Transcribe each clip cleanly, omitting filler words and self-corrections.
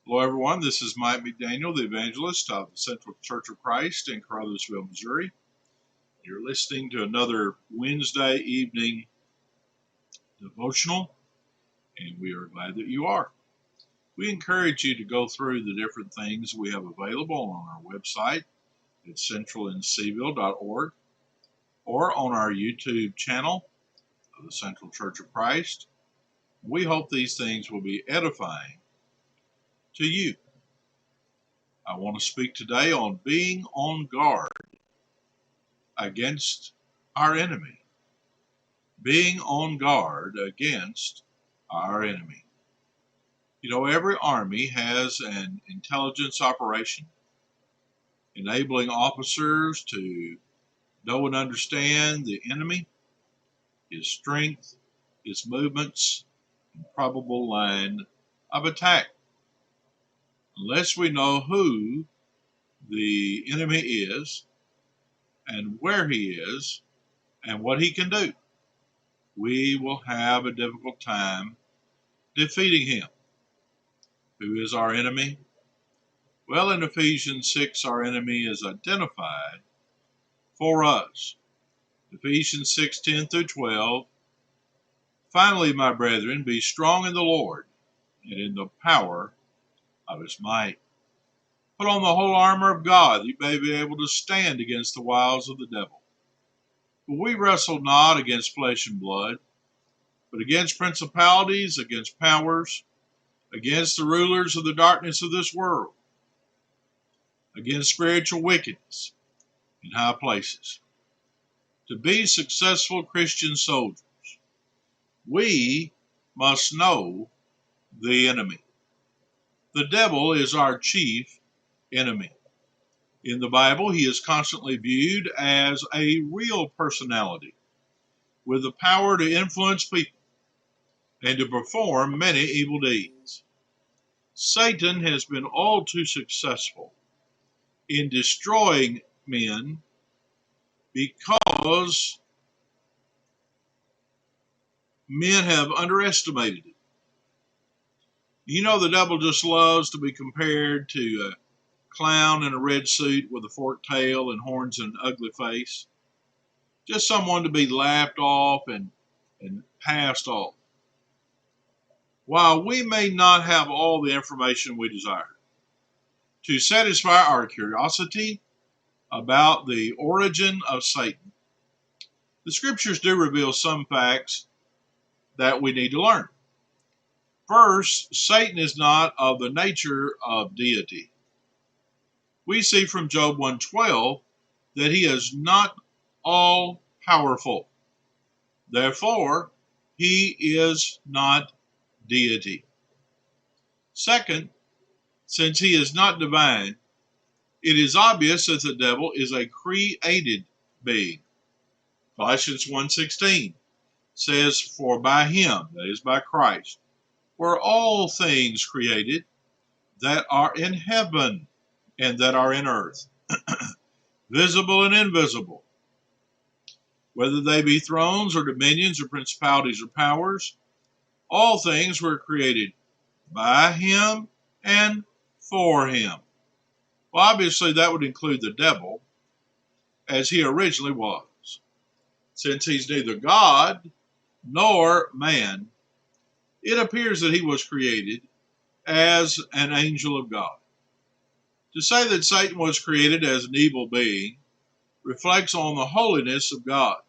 Hello, everyone. This is Mike McDaniel, the evangelist of the Central Church of Christ in Caruthersville, Missouri. You're listening to another Wednesday evening devotional, and we are glad that you are. We encourage you to go through the different things we have available on our website at centralinseville.org or on our YouTube channel of the Central Church of Christ. We hope these things will be edifying to you. I want to speak today on being on guard against our enemy. Being on guard against our enemy. You know, every army has an intelligence operation, enabling officers to know and understand the enemy, his strength, his movements, and probable line of attack. Unless we know who the enemy is and where he is and what he can do, we will have a difficult time defeating him. Who is our enemy? Well, in Ephesians 6, our enemy is identified for us. Ephesians 6:10 through 12. Finally, my brethren, be strong in the Lord and in the power of his might. Put on the whole armor of God, that you may be able to stand against the wiles of the devil. For we wrestle not against flesh and blood, but against principalities, against powers, against the rulers of the darkness of this world, against spiritual wickedness in high places. To be successful Christian soldiers, we must know the enemy. The devil is our chief enemy. In the Bible, he is constantly viewed as a real personality with the power to influence people and to perform many evil deeds. Satan has been all too successful in destroying men because men have underestimated it. You know, the devil just loves to be compared to a clown in a red suit with a forked tail and horns and an ugly face. Just someone to be laughed off and passed off. While we may not have all the information we desire, to satisfy our curiosity about the origin of Satan, the scriptures do reveal some facts that we need to learn. First, Satan is not of the nature of deity. We see from Job 1:12 that he is not all powerful. Therefore, he is not deity. Second, since he is not divine, it is obvious that the devil is a created being. Colossians 1:16 says, for by him, that is by Christ, were all things created that are in heaven and that are in earth, visible and invisible, whether they be thrones or dominions or principalities or powers. All things were created by him and for him. Well, obviously that would include the devil, as he originally was. Since he's neither God nor man, it appears that he was created as an angel of God. To say that Satan was created as an evil being reflects on the holiness of God.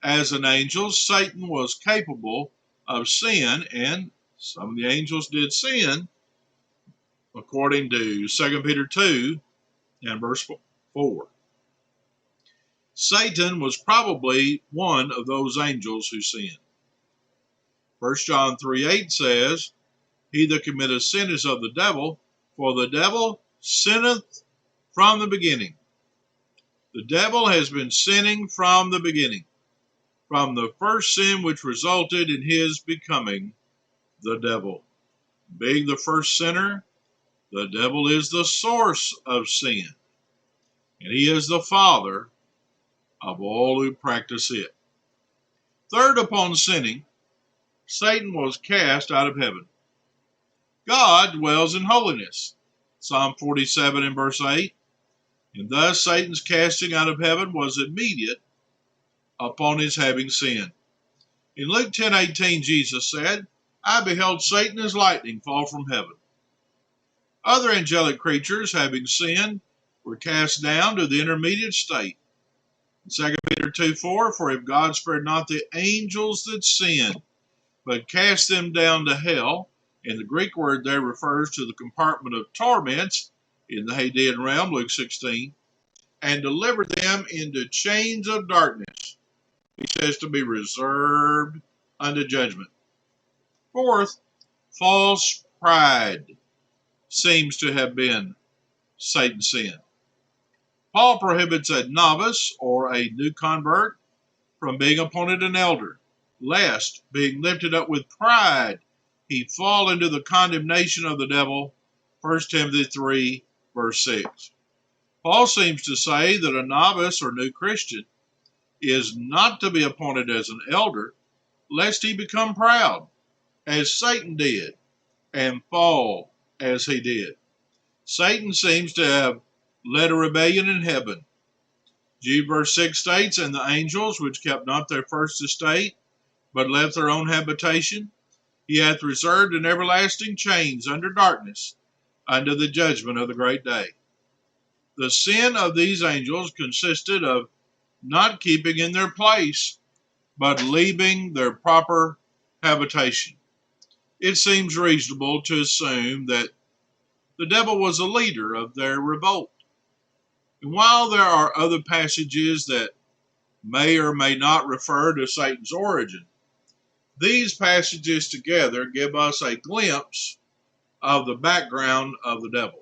As an angel, Satan was capable of sin, and some of the angels did sin, according to 2 Peter 2 and verse 4. Satan was probably one of those angels who sinned. 1 John 3:8 says, he that committeth sin is of the devil, for the devil sinneth from the beginning. The devil has been sinning from the beginning, from the first sin which resulted in his becoming the devil. Being the first sinner, the devil is the source of sin, and he is the father of all who practice it. Third, upon sinning, Satan was cast out of heaven. God dwells in holiness. Psalm 47 and verse 8. And thus Satan's casting out of heaven was immediate upon his having sinned. In Luke 10:18, Jesus said, I beheld Satan as lightning fall from heaven. Other angelic creatures, having sinned, were cast down to the intermediate state. In 2 Peter 2:4, for if God spared not the angels that sinned, but cast them down to hell, and the Greek word there refers to the compartment of torments in the Hadean realm, Luke 16, and delivered them into chains of darkness, he says, to be reserved unto judgment. Fourth, false pride seems to have been Satan's sin. Paul prohibits a novice or a new convert from being appointed an elder, lest, being lifted up with pride, he fall into the condemnation of the devil, 1 Timothy 3, verse 6. Paul seems to say that a novice or new Christian is not to be appointed as an elder, lest he become proud, as Satan did, and fall as he did. Satan seems to have led a rebellion in heaven. Jude verse 6 states, and the angels, which kept not their first estate, but left their own habitation, he hath reserved in everlasting chains under darkness, unto the judgment of the great day. The sin of these angels consisted of not keeping in their place, but leaving their proper habitation. It seems reasonable to assume that the devil was a leader of their revolt. And while there are other passages that may or may not refer to Satan's origin, these passages together give us a glimpse of the background of the devil.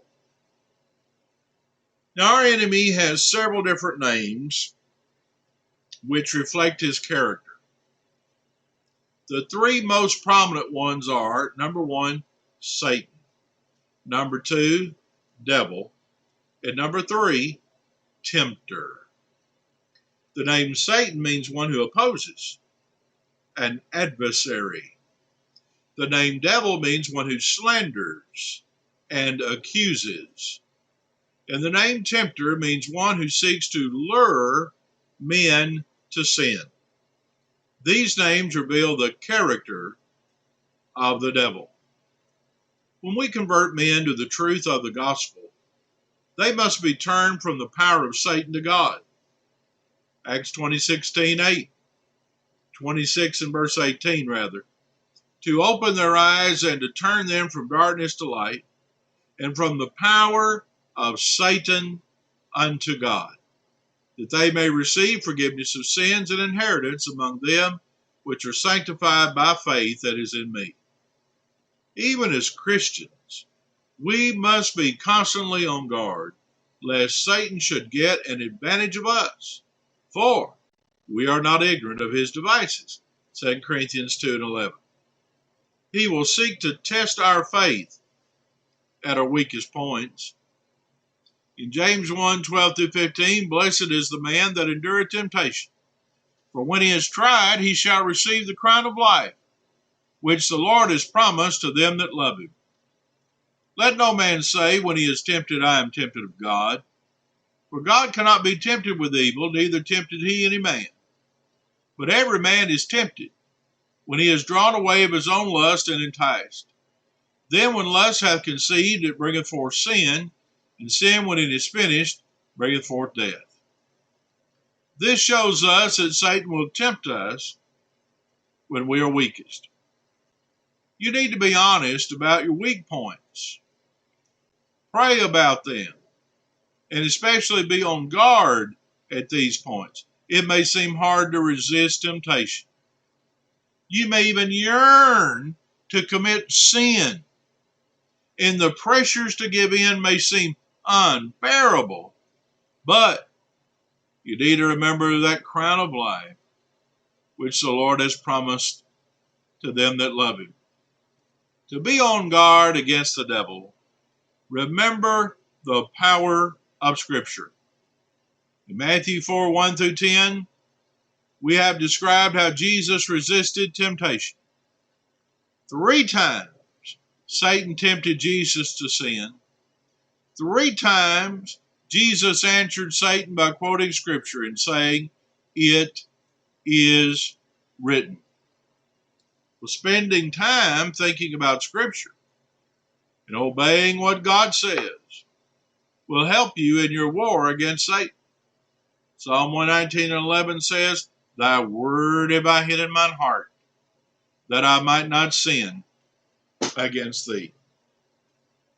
Now, our enemy has several different names which reflect his character. The three most prominent ones are, number one, Satan, number two, devil, and number three, tempter. The name Satan means one who opposes, an adversary. The name devil means one who slanders and accuses. And the name tempter means one who seeks to lure men to sin. These names reveal the character of the devil. When we convert men to the truth of the gospel, they must be turned from the power of Satan to God. Acts 20:16-8, 26 and verse 18 rather, to open their eyes and to turn them from darkness to light, and from the power of Satan unto God, that they may receive forgiveness of sins and inheritance among them which are sanctified by faith that is in me. Even as Christians, we must be constantly on guard, lest Satan should get an advantage of us, for we are not ignorant of his devices, 2 Corinthians 2:11. He will seek to test our faith at our weakest points. In James 1:12-15, blessed is the man that endureth temptation, for when he is tried, he shall receive the crown of life, which the Lord has promised to them that love him. Let no man say, when he is tempted, I am tempted of God. For God cannot be tempted with evil, neither tempted he any man. But every man is tempted, when he is drawn away of his own lust and enticed. Then when lust hath conceived, it bringeth forth sin, and sin, when it is finished, bringeth forth death. This shows us that Satan will tempt us when we are weakest. You need to be honest about your weak points. Pray about them, and especially be on guard at these points. It may seem hard to resist temptation. You may even yearn to commit sin, and the pressures to give in may seem unbearable. But you need to remember that crown of life, which the Lord has promised to them that love him. To be on guard against the devil, remember the power of Scripture. In Matthew 4:1-10, we have described how Jesus resisted temptation. 3 times Satan tempted Jesus to sin. 3 times Jesus answered Satan by quoting Scripture and saying, "It is written." Well, spending time thinking about Scripture and obeying what God says will help you in your war against Satan. Psalm 119:11 says, "Thy word have I hid in mine heart, that I might not sin against thee."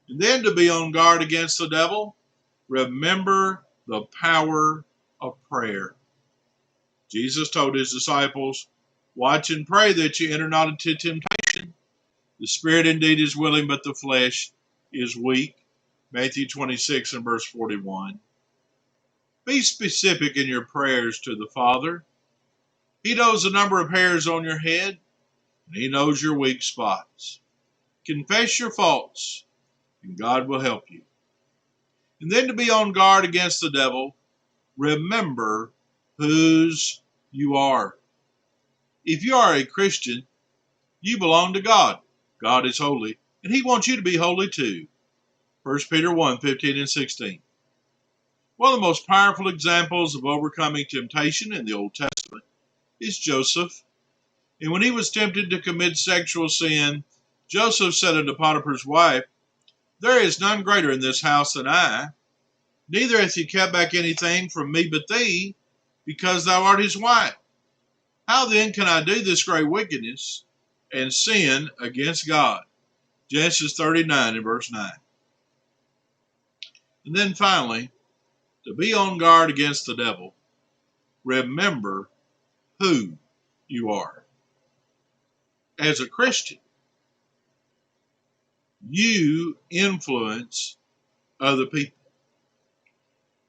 And then to be on guard against the devil, remember the power of prayer. Jesus told his disciples, "Watch and pray that you enter not into temptation. The spirit indeed is willing, but the flesh is weak." Matthew 26 and verse 41. Be specific in your prayers to the Father. He knows the number of hairs on your head, and He knows your weak spots. Confess your faults, and God will help you. And then to be on guard against the devil, remember whose you are. If you are a Christian, you belong to God. God is holy, and He wants you to be holy too. 1 Peter 1:15 and 16. One of the most powerful examples of overcoming temptation in the Old Testament is Joseph. And when he was tempted to commit sexual sin, Joseph said unto Potiphar's wife, "There is none greater in this house than I, neither hath he kept back anything from me but thee, because thou art his wife. How then can I do this great wickedness and sin against God?" Genesis 39 and verse 9. And then finally, to be on guard against the devil, remember who you are. As a Christian, you influence other people.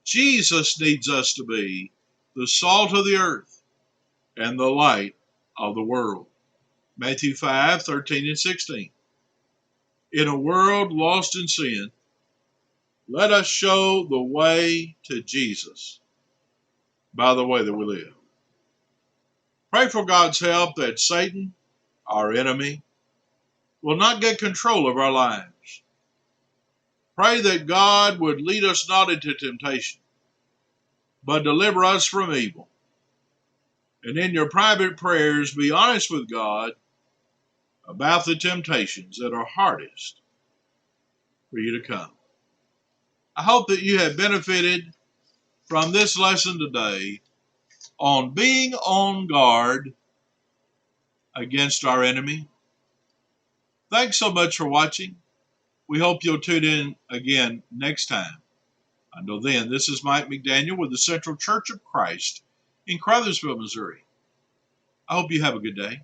Jesus needs us to be the salt of the earth and the light of the world. Matthew 5:13 and 16. In a world lost in sin, let us show the way to Jesus by the way that we live. Pray for God's help that Satan, our enemy, will not get control of our lives. Pray that God would lead us not into temptation, but deliver us from evil. And in your private prayers, be honest with God about the temptations that are hardest for you to come. I hope that you have benefited from this lesson today on being on guard against our enemy. Thanks so much for watching. We hope you'll tune in again next time. Until then, this is Mike McDaniel with the Central Church of Christ in Caruthersville, Missouri. I hope you have a good day.